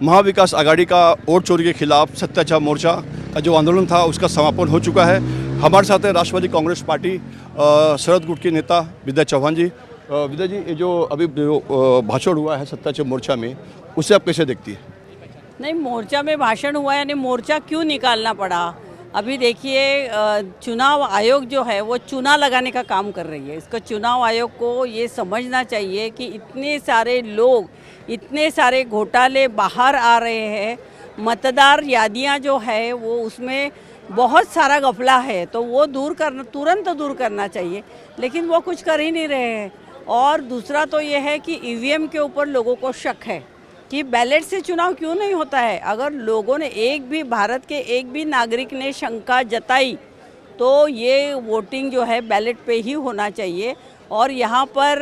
महाविकास आघाड़ी का वोट चोरी के खिलाफ सत्याचार मोर्चा का जो आंदोलन था उसका समापन हो चुका है। हमारे साथ है राष्ट्रवादी कांग्रेस पार्टी शरद गुट के नेता विद्या चौहान जी। विद्या जी, ये जो अभी भाषण हुआ है सत्याचार मोर्चा में, उसे आप कैसे देखती है? नहीं, मोर्चा में भाषण हुआ यानी मोर्चा क्यों निकालना पड़ा? अभी देखिए, चुनाव आयोग जो है वो चुना लगाने का काम कर रही है। इसका चुनाव आयोग को ये समझना चाहिए कि इतने सारे लोग, इतने सारे घोटाले बाहर आ रहे हैं। मतदार यादियां जो है वो उसमें बहुत सारा गफला है, तो वो तुरंत दूर करना चाहिए, लेकिन वो कुछ कर ही नहीं रहे हैं। और दूसरा तो ये है कि ईवीएम के ऊपर लोगों को शक है कि बैलेट से चुनाव क्यों नहीं होता है। अगर लोगों ने भारत के एक भी नागरिक ने शंका जताई तो ये वोटिंग जो है बैलेट पे ही होना चाहिए। और यहाँ पर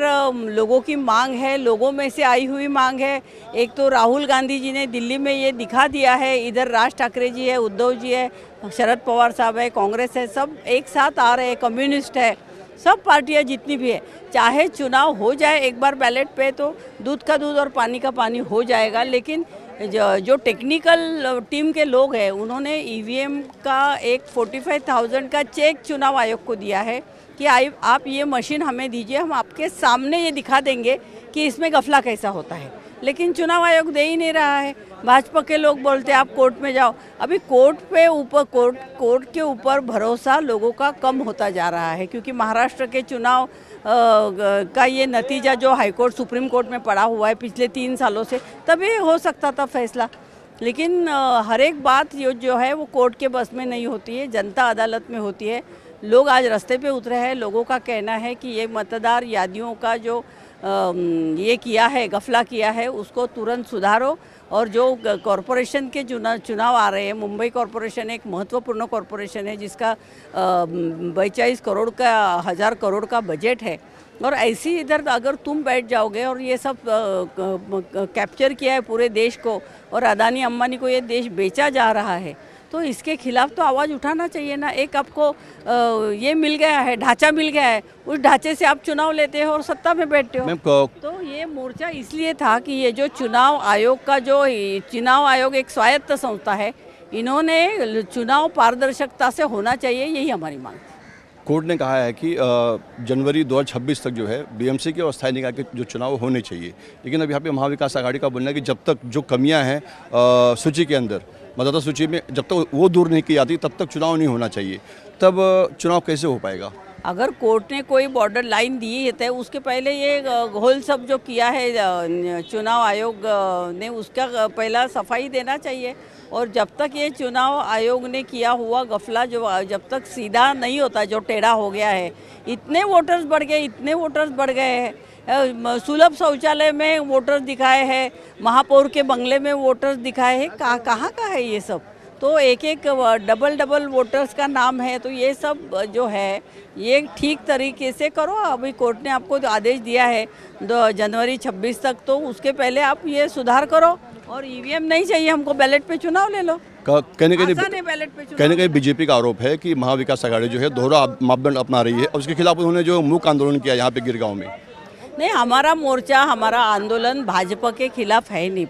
लोगों की मांग है, लोगों में से आई हुई मांग है। एक तो राहुल गांधी जी ने दिल्ली में ये दिखा दिया है, इधर राज ठाकरे जी है, उद्धव जी है, शरद पवार साहब है, कांग्रेस है, सब एक साथ आ रहे हैं, कम्युनिस्ट है, सब पार्टियां जितनी भी है। चाहे चुनाव हो जाए एक बार बैलेट पे तो दूध का दूध और पानी का पानी हो जाएगा, लेकिन जो टेक्निकल टीम के लोग हैं उन्होंने ईवीएम का एक 45,000 का चेक चुनाव आयोग को दिया है कि आप ये मशीन हमें दीजिए, हम आपके सामने ये दिखा देंगे कि इसमें गफला कैसा होता है। लेकिन चुनाव आयोग दे ही नहीं रहा है। भाजपा के लोग बोलते हैं आप कोर्ट में जाओ। अभी कोर्ट के ऊपर भरोसा लोगों का कम होता जा रहा है, क्योंकि महाराष्ट्र के चुनाव का ये नतीजा जो हाईकोर्ट सुप्रीम कोर्ट में पड़ा हुआ है पिछले 3 सालों से, तभी हो सकता था फैसला। लेकिन हर एक बात जो है वो कोर्ट के बस में नहीं होती है, जनता अदालत में होती है। लोग आज रास्ते पे उतरे हैं। लोगों का कहना है कि ये मतदार यादियों का जो ये किया है, गफला किया है, उसको तुरंत सुधारो। और जो कॉरपोरेशन के चुनाव आ रहे हैं, मुंबई कॉरपोरेशन एक महत्वपूर्ण कॉरपोरेशन है जिसका 42 करोड़ का 1000 करोड़ का बजट है। और ऐसी इधर अगर तुम बैठ जाओगे और ये सब कैप्चर किया है पूरे देश को, और अदानी अंबानी को ये देश बेचा जा रहा है, तो इसके खिलाफ तो आवाज़ उठाना चाहिए ना। एक आपको ये मिल गया है, ढांचा मिल गया है, उस ढांचे से आप चुनाव लेते हो और सत्ता में बैठते हो। तो ये मोर्चा इसलिए था कि ये जो चुनाव आयोग एक स्वायत्त संस्था है, इन्होंने चुनाव पारदर्शिता से होना चाहिए, यही हमारी मांग थी। कोर्ट ने कहा है कि जनवरी 2026 तक जो है बीएमसी के और स्थायी निकाय के जो चुनाव होने चाहिए, लेकिन अब यहाँ पे महाविकास आघाड़ी का बोलना है कि जब तक जो कमियां हैं सूची के अंदर, मतदाता सूची में, जब तक वो दूर नहीं की जाती तब तक चुनाव नहीं होना चाहिए। तब चुनाव कैसे हो पाएगा? अगर कोर्ट ने कोई बॉर्डर लाइन दी है तो उसके पहले ये घोल सब जो किया है चुनाव आयोग ने, उसका पहला सफाई देना चाहिए। और जब तक ये चुनाव आयोग ने किया हुआ गफला जब तक सीधा नहीं होता, जो टेढ़ा हो गया है, इतने वोटर्स बढ़ गए हैं। सुलभ शौचालय में वोटर्स दिखाए हैं, महापौर के बंगले में वोटर्स दिखाए हैं, कहाँ का है ये सब? तो एक डबल वोटर्स का नाम है। तो ये सब जो है ये ठीक तरीके से करो। अभी कोर्ट ने आपको आदेश दिया है जनवरी 26 तक, तो उसके पहले आप ये सुधार करो। और ईवीएम नहीं चाहिए हमको, बैलेट पे चुनाव ले लो। कहने बीजेपी का आरोप है कि महाविकास आघाड़ी जो है दोहरा मापदंड अपना रही है, और उसके खिलाफ उन्होंने जो मूक आंदोलन किया यहाँ पे गिरगांव में। नहीं, हमारा मोर्चा, हमारा आंदोलन भाजपा के खिलाफ है नहीं।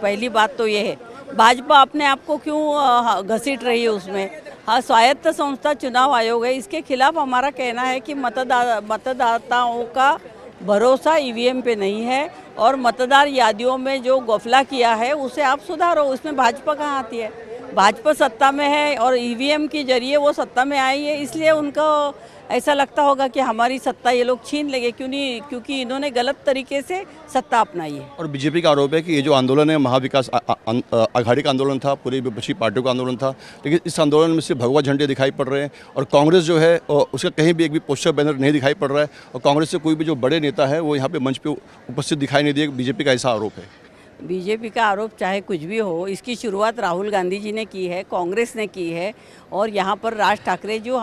पहली बात तो ये है, भाजपा अपने आप को क्यों घसीट रही है उसमें। हाँ, स्वायत्त संस्था चुनाव आयोग है, इसके खिलाफ हमारा कहना है कि मतदाताओं का भरोसा ईवीएम पे नहीं है, और मतदार यादियों में जो गफला किया है उसे आप सुधारो। उसमें भाजपा कहाँ आती है? भाजपा सत्ता में है और ईवीएम के जरिए वो सत्ता में आई है, इसलिए उनको ऐसा लगता होगा कि हमारी सत्ता ये लोग छीन लेंगे, क्योंकि इन्होंने गलत तरीके से सत्ता अपनाई है। और बीजेपी का आरोप है कि ये जो आंदोलन है महाविकास आघाड़ी का आंदोलन था, पूरी विपक्षी पार्टियों का आंदोलन था, लेकिन इस आंदोलन में सिर्फ भगवा झंडे दिखाई पड़ रहे हैं, और कांग्रेस जो है उसका कहीं भी एक भी पोस्टर बैनर नहीं दिखाई पड़ रहा है, और कांग्रेस से कोई भी जो बड़े नेता है वो यहाँ पे मंच पे उपस्थित दिखाई नहीं दिए। बीजेपी का ऐसा आरोप है। बीजेपी का आरोप चाहे कुछ भी हो, इसकी शुरुआत राहुल गांधी जी ने की है, कांग्रेस ने की है। और यहाँ पर राज ठाकरे जो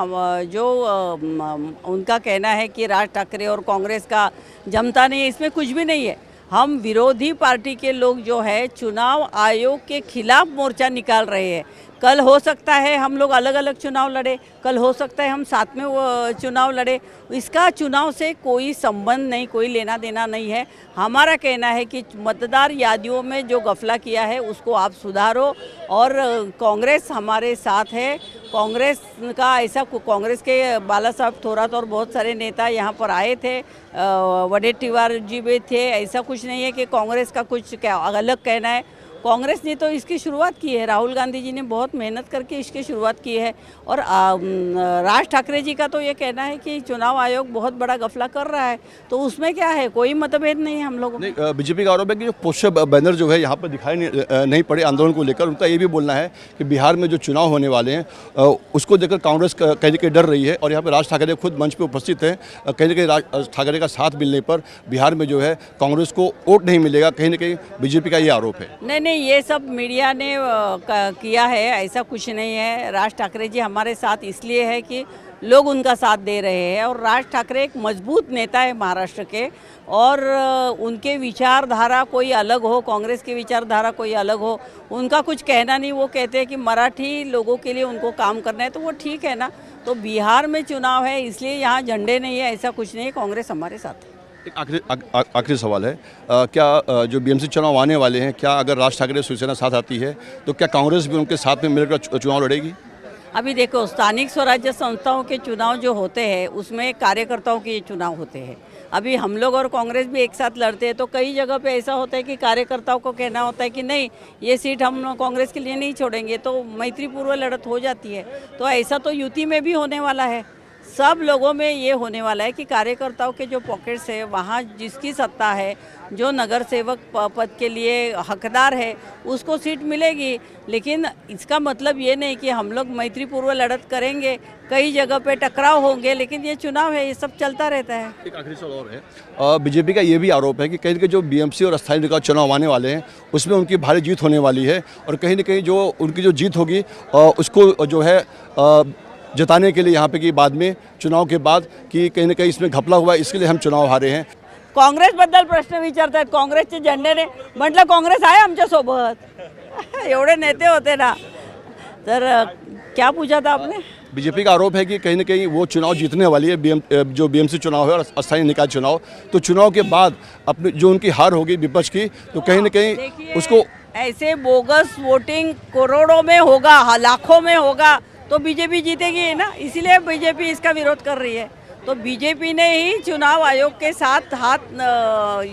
उनका कहना है कि राज ठाकरे और कांग्रेस का जमता नहीं है, इसमें कुछ भी नहीं है। हम विरोधी पार्टी के लोग जो है चुनाव आयोग के खिलाफ मोर्चा निकाल रहे हैं। कल हो सकता है हम लोग अलग अलग चुनाव लड़े, कल हो सकता है हम साथ में वो चुनाव लड़े। इसका चुनाव से कोई संबंध नहीं, कोई लेना देना नहीं है। हमारा कहना है कि मतदार यादियों में जो गफला किया है उसको आप सुधारो, और कांग्रेस हमारे साथ है। कांग्रेस का ऐसा, कांग्रेस के बाला साहब थोरात और बहुत सारे नेता यहाँ पर आए थे, वडेट्टीवार जी भी थे। ऐसा कुछ नहीं है कि कांग्रेस का कुछ क्या अलग कहना है। कांग्रेस ने तो इसकी शुरुआत की है, राहुल गांधी जी ने बहुत मेहनत करके इसकी शुरुआत की है। और राज ठाकरे जी का तो ये कहना है कि चुनाव आयोग बहुत बड़ा गफला कर रहा है, तो उसमें क्या है, कोई मतभेद नहीं है हम लोगों में। बीजेपी का आरोप है कि जो पोस्टर बैनर जो है यहाँ पर दिखाई नहीं पड़े आंदोलन को लेकर। उनका ये भी बोलना है कि बिहार में जो चुनाव होने वाले हैं उसको देखकर कांग्रेस कहीं न कहीं डर रही है, और यहाँ पर राज ठाकरे खुद मंच पर उपस्थित हैं। कहीं न कहीं राज ठाकरे का साथ मिलने पर बिहार में जो है कांग्रेस को वोट नहीं मिलेगा, कहीं न कहीं बीजेपी का ये आरोप है। नहीं, ये सब मीडिया ने किया है, ऐसा कुछ नहीं है। राज ठाकरे जी हमारे साथ इसलिए है कि लोग उनका साथ दे रहे हैं, और राज ठाकरे एक मजबूत नेता है महाराष्ट्र के, और उनके विचारधारा कोई अलग हो, कांग्रेस की विचारधारा कोई अलग हो, उनका कुछ कहना नहीं। वो कहते हैं कि मराठी लोगों के लिए उनको काम करना है, तो वो ठीक है ना। तो बिहार में चुनाव है इसलिए यहाँ झंडे नहीं है, ऐसा कुछ नहीं है। कांग्रेस हमारे साथ है। एक आखिरी सवाल है, क्या जो बीएमसी चुनाव आने वाले हैं, क्या अगर राज ठाकरे शिवसेना साथ आती है तो क्या कांग्रेस भी उनके साथ में मिलकर चुनाव लड़ेगी? अभी देखो, स्थानिक स्वराज्य संस्थाओं के चुनाव जो होते हैं उसमें कार्यकर्ताओं के चुनाव होते हैं। अभी हम लोग और कांग्रेस भी एक साथ लड़ते हैं, तो कई जगह पे ऐसा होता है कि कार्यकर्ताओं को कहना होता है कि नहीं, ये सीट हम कांग्रेस के लिए नहीं छोड़ेंगे, तो मैत्रीपूर्व लड़त हो जाती है। तो ऐसा तो यूपी में भी होने वाला है, सब लोगों में ये होने वाला है कि कार्यकर्ताओं के जो पॉकेट्स है, वहाँ जिसकी सत्ता है, जो नगर सेवक पद के लिए हकदार है, उसको सीट मिलेगी। लेकिन इसका मतलब ये नहीं कि हम लोग मैत्रीपूर्व लड़त करेंगे, कई जगह पे टकराव होंगे, लेकिन ये चुनाव है, ये सब चलता रहता है। एक आखिरी सवाल और है, बीजेपी का ये भी आरोप है कि कहीं के जो बीएमसी और स्थानीय निकाय चुनाव आने वाले हैं उसमें उनकी भारी जीत होने वाली है, और कहीं न कहीं जो उनकी जो जीत होगी उसको जो है जताने के लिए यहाँ पे कि बाद में चुनाव के बाद कि कहीं ना कहीं इसमें घपला हुआ है, इसके लिए हम चुनाव हारे हैं। काँग्रेस बद्दल प्रश्न विचारतात, काँग्रेसचे झेंडे म्हटलं काँग्रेस आहे आमच्या सोबत, एवढे नेते होते ना। तर क्या पूछा था आपने? बीजेपी का आरोप है कि कहीं ना कहीं वो चुनाव जीतने वाली है, जो बीएमसी चुनाव है और स्थानीय निकाय चुनाव, तो चुनाव के बाद अपने जो उनकी हार होगी विपक्ष की, तो कहीं ना कहीं उसको ऐसे बोगस वोटिंग करोड़ों में होगा, लाखों में होगा, तो बीजेपी जीतेगी ना। इसीलिए बीजेपी इसका विरोध कर रही है। तो बीजेपी ने ही चुनाव आयोग के साथ हाथ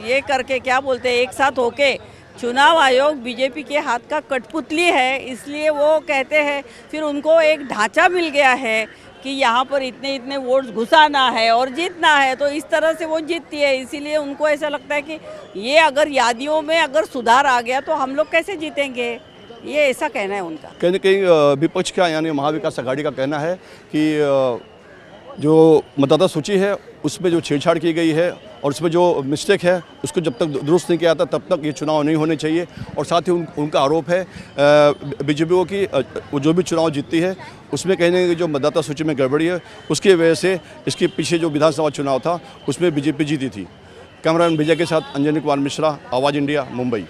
ये करके, क्या बोलते हैं, एक साथ होके, चुनाव आयोग बीजेपी के हाथ का कठपुतली है, इसलिए वो कहते हैं। फिर उनको एक ढांचा मिल गया है कि यहाँ पर इतने इतने वोट्स घुसाना है और जीतना है, तो इस तरह से वो जीतती है। इसीलिए उनको ऐसा लगता है कि ये अगर यादियों में अगर सुधार आ गया तो हम लोग कैसे जीतेंगे, ये ऐसा कहना है उनका। कहीं ना कहीं विपक्ष का यानी महाविकास आघाड़ी का कहना है कि जो मतदाता सूची है उसमें जो छेड़छाड़ की गई है और उसमें जो मिस्टेक है उसको जब तक दुरुस्त नहीं किया जाता तब तक ये चुनाव नहीं होने चाहिए। और साथ ही उनका आरोप है बीजेपी को कि वो जो भी चुनाव जीतती है उसमें कहीं ना कहीं जो मतदाता सूची में गड़बड़ी है उसकी वजह से इसके पीछे जो विधानसभा चुनाव था उसमें बीजेपी जीती थी। कैमरामैन विजय के साथ अंजनी कुमार मिश्रा, आवाज़ इंडिया, मुंबई।